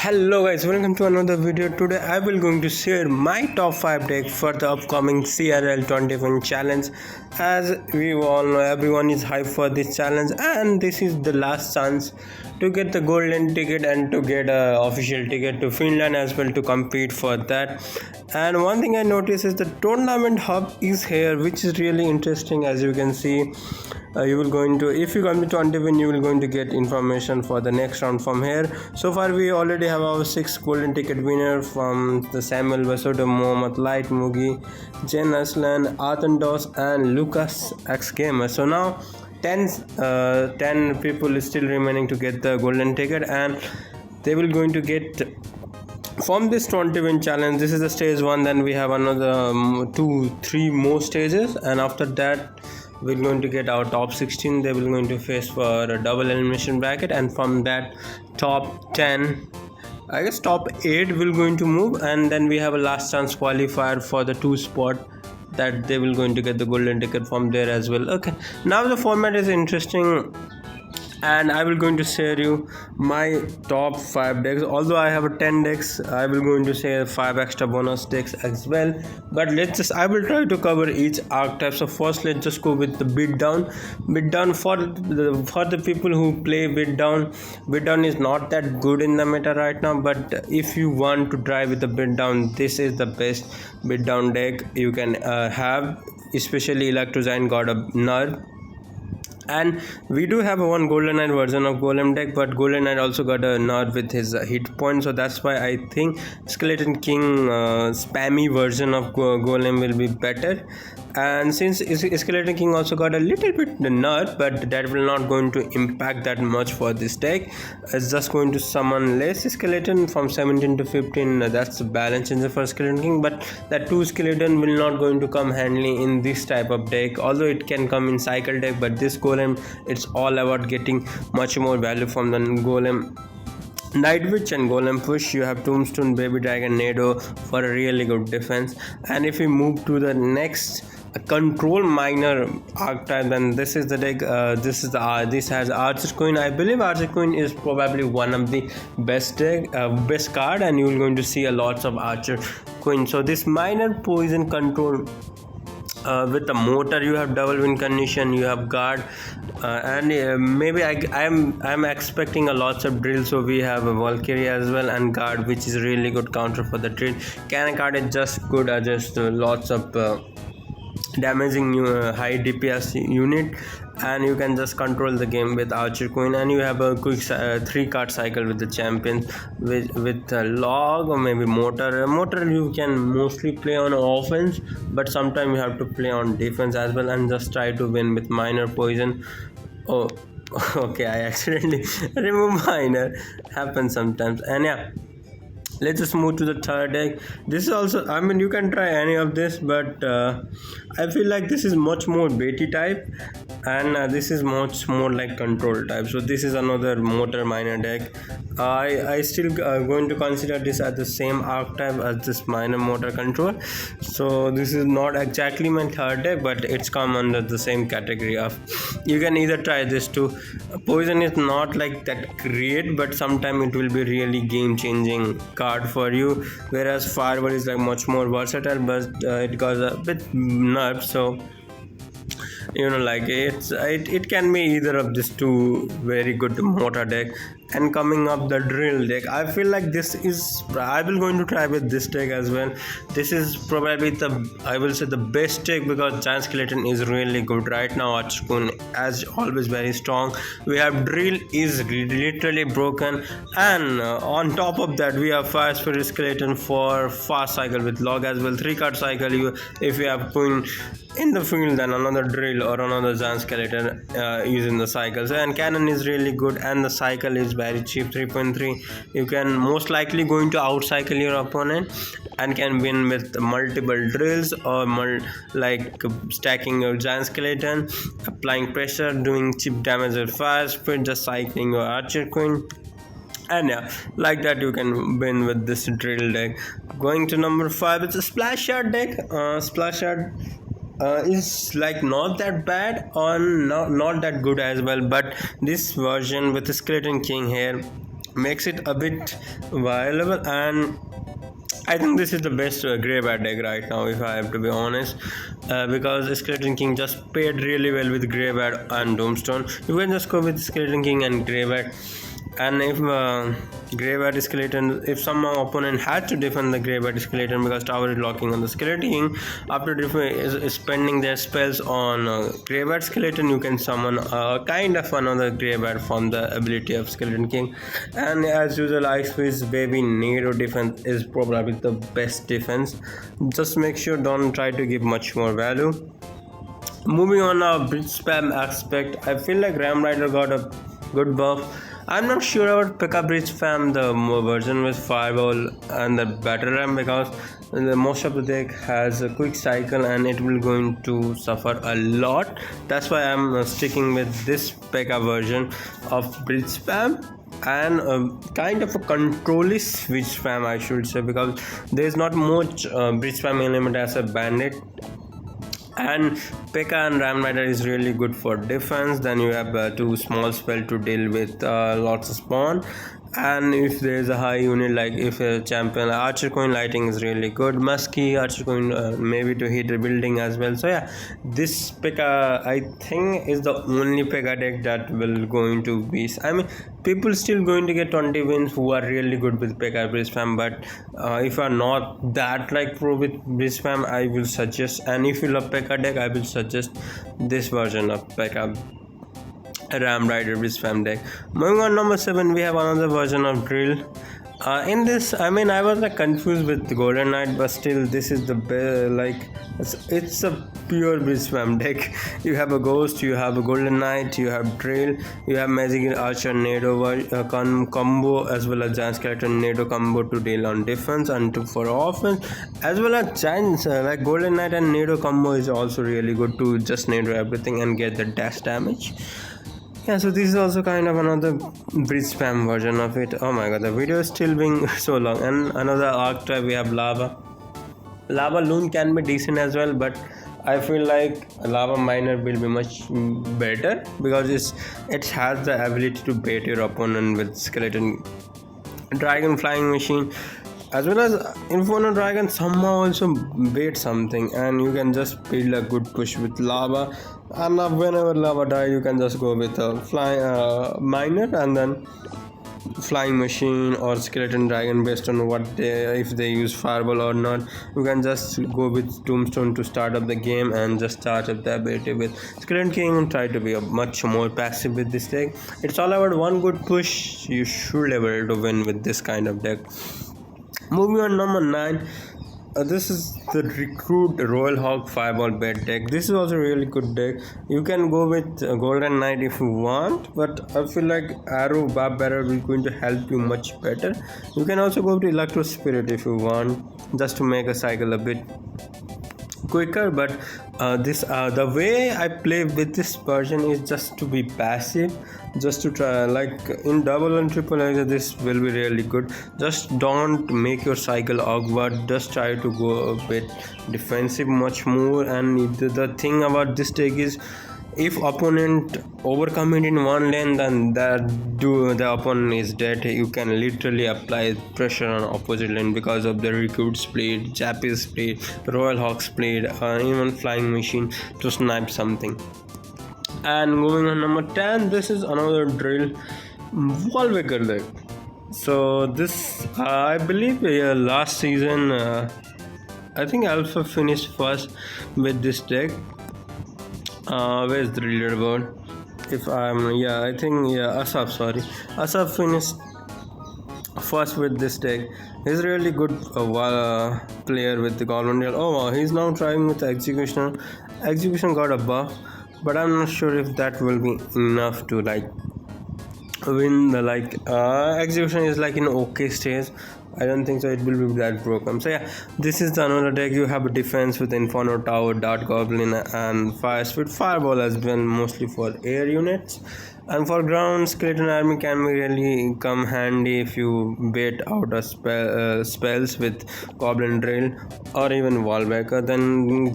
Hello guys, welcome to another video. Today I will going to share my top 5 deck for the upcoming CRL 21 challenge. As we all know, everyone is hyped for this challenge and this is the last chance to get the golden ticket and to get a official ticket to Finland as well to compete for that. And one thing I noticed is the tournament hub is here, which is really interesting. As you can see, you will going to, if you come to 21, you will going to get information for the next round from here. So far we already have our 6 golden ticket winner from the Samuel Vasoto, Mohammad Light, Mugi, Jen Aslan, Athandos and Lucas X Gamer. So now 10 people is still remaining to get the golden ticket, and they will going to get from this 20-win challenge. This is the stage 1, then we have another 2-3 more stages, and after that we're going to get our top 16. They will going to face for a double elimination bracket, and from that top 10, I guess top 8 will going to move, and then we have a last chance qualifier for the 2 spot that they will going to get the golden ticket from there as well. Okay, now the format is interesting and I will going to share you my top 5 decks. Although I have 10 decks, I will going to share 5 extra bonus decks as well, but I will try to cover each archetype. So first let's just go with the bid down for the people who play bid down is not that good in the meta right now, but if you want to try with the bid down, this is the best bid down deck you can have, especially Electrozyne got a nerf. And we do have one Golden Knight version of Golem deck, but Golden Knight also got a nerf with his hit point, so that's why I think Skeleton King spammy version of Golem will be better. And since Skeleton King also got a little bit nerf, but that will not going to impact that much for this deck. It's just going to summon less skeleton from 17 to 15. That's the balance in the first Skeleton King, but that 2 skeleton will not going to come handy in this type of deck, although it can come in cycle deck. But this Golem, it's all about getting much more value from the Golem. Night Witch and Golem push. You have Tombstone, Baby Dragon, Nado for a really good defense. And if we move to the next control minor archetype, then this is the deck. This has Archer Queen. I believe Archer Queen is probably one of the best card, and you will going to see a lots of Archer Queen. So this minor poison control. With the motor, you have double win condition, you have guard, and maybe I'm expecting a lots of drill. So we have a Valkyrie as well and guard, which is really good counter for the drill. Cannon card is just good, just lots of damaging high DPS unit, and you can just control the game with Archer Queen. And you have a quick 3 card cycle with the champion with log or maybe motor. You can mostly play on offense, but sometimes you have to play on defense as well, and just try to win with minor poison. Oh okay, I accidentally remove minor, happens sometimes. And yeah, let's just move to the third deck. This is also, I mean, you can try any of this, but I feel like this is much more Betty type, and this is much more like control type. So this is another motor minor deck. I still going to consider this as the same archetype as this minor motor control. So this is not exactly my third deck, but it's come under the same category of, you can either try this too. Poison is not like that great, but sometimes it will be really game changing card for you, whereas Fireball is like much more versatile, but it got a bit nerfed. So you know, like it can be either of these 2 very good motor deck. And coming up the drill deck, I feel like this is, I will going to try with this deck as well. This is probably I will say the best deck, because Giant Skeleton is really good right now. Archkun as always very strong. We have drill is literally broken, and on top of that we have Fire Spirit Skeleton for fast cycle with log as well. 3 card cycle. If you have Queen in the field, then another drill or another Giant Skeleton using the cycles. And cannon is really good, and the cycle is very cheap, 3.3. You can most likely going to outcycle your opponent and can win with multiple drills, or like stacking your Giant Skeleton, applying pressure, doing cheap damage with fire speed, just cycling your Archer Queen. And yeah, like that you can win with this drill deck. Going to number 5, it's a Splash Shard deck. Splash Shard is like not that bad or not that good as well, but this version with the Skeleton King here makes it a bit viable. And I think this is the best graveyard deck right now, if I have to be honest, because Skeleton King just paired really well with graveyard and Doomstone. You can just go with Skeleton King and graveyard, and if graveyard skeleton, if some opponent had to defend the graveyard skeleton because tower is locking on the Skeleton King, after spending their spells on graveyard skeleton, you can summon kind of another graveyard from the ability of Skeleton King. And as usual, Ice Fist Baby Nero defense is probably the best defense. Just make sure don't try to give much more value. Moving on now, bridge spam aspect, I feel like Ram Rider got a good buff. I'm not sure about P.E.K.K.A Bridge Spam, the version with Fireball and the Battle Ram, because most of the deck has a quick cycle and it will going to suffer a lot. That's why I'm sticking with this P.E.K.K.A version of Bridge Spam, and kind of a controlly switch spam, I should say, because there's not much bridge spam element as a bandit. And P.E.K.K.A and Ram Rider is really good for defense. Then you have two small spell to deal with lots of spawn. And if there is a high unit, like if a champion, Archer Coin Lighting is really good. Musky Archer Coin maybe to hit a building as well. So yeah, this P.E.K.K.A I think is the only P.E.K.K.A deck that will going to be, I mean, people still going to get 20 wins who are really good with P.E.K.K.A Bridge Spam, but if you are not that like pro with Bridge Spam, I will suggest, and if you love P.E.K.K.A deck, I will suggest this version of P.E.K.K.A Ram Rider Bridge Spam deck. Moving on, number 7, we have another version of Drill. In this, I mean, I was like confused with the Golden Knight, but still, this is the best. Like, it's a pure Bridge Spam deck. You have a Ghost, you have a Golden Knight, you have Drill, you have Magic Archer Nado combo, as well as Giant Skeleton Nado combo to deal on defense and for offense, as well as Giants like Golden Knight and Nado combo is also really good to just Nado everything and get the dash damage. Yeah, so this is also kind of another bridge spam version of it. Oh my god, the video is still being so long. And another Archetype, we have Lava. Lava Loon can be decent as well, but I feel like Lava Miner will be much better because it has the ability to bait your opponent with Skeleton Dragon Flying Machine, as well as Inferno Dragon somehow also bait something, and you can just build a good push with Lava. And whenever Lava die, you can just go with a miner and then Flying Machine or Skeleton Dragon based on what if they use Fireball or not. You can just go with Tombstone to start up the game and just start up the ability with Skeleton King and try to be much more passive with this deck. It's all about one good push. You should be able to win with this kind of deck. Moving on, number 9. This is the Recruit Royal Hawk Fireball Bait deck. This is also a really good deck. You can go with Golden Knight if you want, but I feel like Arrow Barb Bearer will going to help you much better. You can also go to Electro Spirit if you want, just to make a cycle a bit quicker. But the way I play with this version is just to be passive, just to try, like in double and triple exit, this will be really good. Just don't make your cycle awkward, just try to go a bit defensive much more. And the thing about this deck is, if opponent overcome it in one lane, then the opponent is dead. You can literally apply pressure on opposite lane because of the Recruit Split, Japanese Split, Royal Hawk Split, even Flying Machine to snipe something. And moving on, number 10, this is another Drill Wallwaker deck. So this I believe last season I think Alpha finished first with this deck. Where's the leaderboard? If I'm I think Asaf finished first with this deck. He's really good player with the Golden Deal. Oh wow, he's now trying with Executioner. Execution got a buff, but I'm not sure if that will be enough to like win the Execution is like in okay stage. I don't think so it will be that broken. So yeah, this is the another deck. You have a defense with Inferno Tower, Dart Goblin and Fire Speed, Fireball as well, mostly for air units. And for ground, skeleton army can really come handy if you bait out a spells with goblin drill or even wallbreaker. Then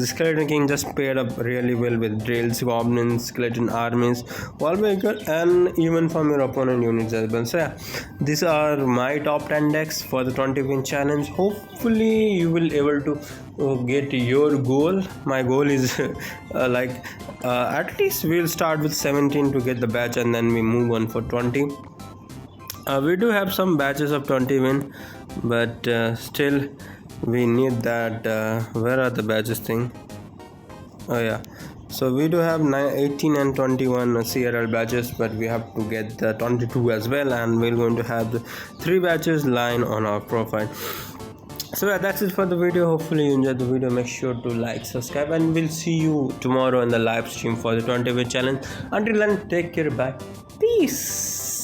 skeleton king just paired up really well with drills, goblins, skeleton armies, wallbreaker, and even from your opponent units as well. So yeah, these are my top 10 decks for the 20 win challenge. Hopefully you will able to get your goal. My goal is at least we'll start with 17 to get the batch, and then we move on for 20. We do have some batches of 20 win, but still we need that. Where are the batches thing? Oh yeah, so we do have 18 and 21 CRL batches, but we have to get the 22 as well, and we're going to have the 3 batches line on our profile. So yeah, that's it for the video. Hopefully you enjoyed the video. Make sure to like, subscribe, and we'll see you tomorrow in the live stream for the 20 win challenge. Until then, take care. Bye. Peace.